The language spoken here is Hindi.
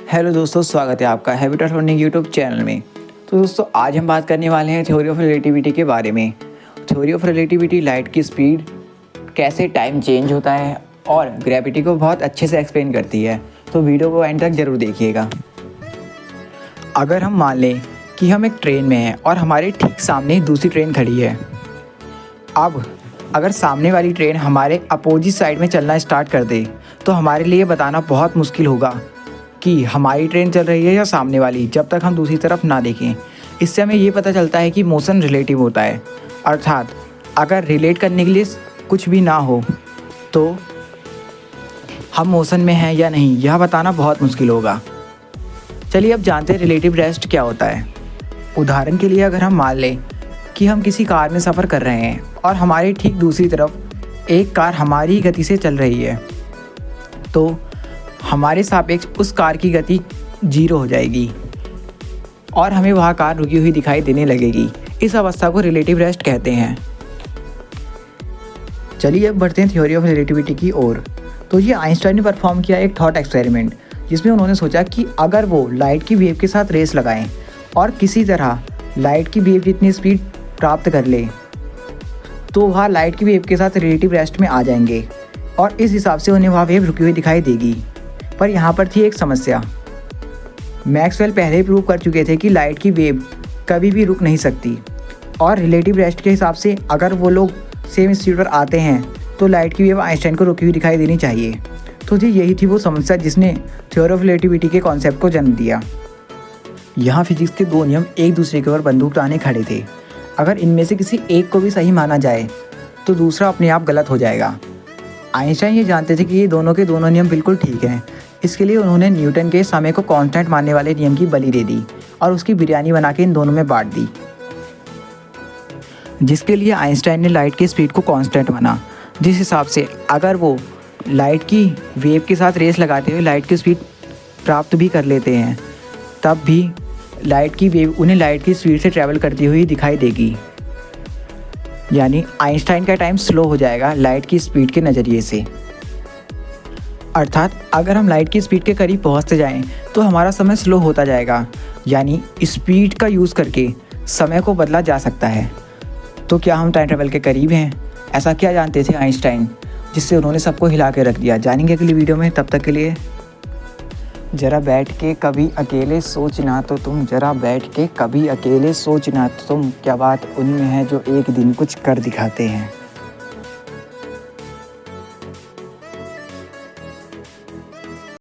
हेलो दोस्तों, स्वागत है आपका habit of learning YouTube channel में। तो दोस्तों आज हम बात करने वाले हैं थ्योरी ऑफ रिलेटिविटी के बारे में। थ्योरी ऑफ रिलेटिविटी लाइट की स्पीड, कैसे टाइम चेंज होता है और ग्रेविटी को बहुत अच्छे से एक्सप्लेन करती है। तो वीडियो को एंड तक ज़रूर देखिएगा। अगर हम मान लें कि हम एक ट्रेन में हैं और हमारे ठीक सामने दूसरी ट्रेन खड़ी है। अब अगर सामने वाली ट्रेन हमारे अपोजिट साइड में चलना स्टार्ट कर दे तो हमारे लिए बताना बहुत मुश्किल होगा कि हमारी ट्रेन चल रही है या सामने वाली, जब तक हम दूसरी तरफ ना देखें। इससे हमें ये पता चलता है कि मोशन रिलेटिव होता है, अर्थात अगर रिलेट करने के लिए कुछ भी ना हो तो हम मोशन में हैं या नहीं, यह बताना बहुत मुश्किल होगा। चलिए अब जानते हैं रिलेटिव रेस्ट क्या होता है। उदाहरण के लिए अगर हम मान लें कि हम किसी कार में सफ़र कर रहे हैं और हमारे ठीक दूसरी तरफ एक कार हमारी गति से चल रही है, तो हमारे सापेक्ष उस कार की गति 0 हो जाएगी और हमें वह कार रुकी हुई दिखाई देने लगेगी। इस अवस्था को रिलेटिव रेस्ट कहते हैं। चलिए अब बढ़ते हैं थ्योरी ऑफ रिलेटिविटी की ओर। तो ये आइंस्टाइन ने परफॉर्म किया एक थॉट एक्सपेरिमेंट, जिसमें उन्होंने सोचा कि अगर वो लाइट की वेव के साथ रेस लगाएं और किसी तरह लाइट की वेव जितनी स्पीड प्राप्त कर ले तो वह लाइट की वेव के साथ रिलेटिव रेस्ट में आ जाएंगे और इस हिसाब से उन्हें वह वेव रुकी हुई दिखाई देगी। पर यहाँ पर थी एक समस्या। मैक्सवेल पहले ही प्रूव कर चुके थे कि लाइट की वेव कभी भी रुक नहीं सकती और रिलेटिव रेस्ट के हिसाब से अगर वो लोग सेम स्पीड पर आते हैं तो लाइट की वेव आइंस्टाइन को रुकी हुई दिखाई देनी चाहिए। तो जी यही थी वो समस्या जिसने थ्योरी ऑफ रिलेटिविटी के कॉन्सेप्ट को जन्म दिया। यहाँ फिजिक्स के दो नियम एक दूसरे के ऊपर बंदूक ताने खड़े थे। अगर इनमें से किसी एक को भी सही माना जाए तो दूसरा अपने आप गलत हो जाएगा। आइंस्टाइन ये जानते थे कि ये दोनों के दोनों नियम बिल्कुल ठीक हैं। इसके लिए उन्होंने न्यूटन के समय को कांस्टेंट मानने वाले नियम की बलि दे दी और उसकी बिरयानी बना के इन दोनों में बांट दी, जिसके लिए आइंस्टाइन ने लाइट की स्पीड को कांस्टेंट माना। जिस हिसाब से अगर वो लाइट की वेव के साथ रेस लगाते हुए लाइट की स्पीड प्राप्त भी कर लेते हैं, तब भी लाइट की वेव उन्हें लाइट की स्पीड से ट्रैवल करती हुई दिखाई देगी। यानी आइंस्टाइन का टाइम स्लो हो जाएगा लाइट की स्पीड के नज़रिए से। अर्थात अगर हम लाइट की स्पीड के करीब पहुंचते जाएं तो हमारा समय स्लो होता जाएगा। यानी स्पीड का यूज़ करके समय को बदला जा सकता है। तो क्या हम टाइम ट्रैवल के करीब हैं? ऐसा क्या जानते थे आइंस्टाइन जिससे उन्होंने सबको हिला के रख दिया? जानेंगे अगली वीडियो में। तब तक के लिए ज़रा बैठ के कभी अकेले सोचना तो तुम, ज़रा बैठ के कभी अकेले सोचना तो तुम, क्या बात उनमें है जो एक दिन कुछ कर दिखाते हैं।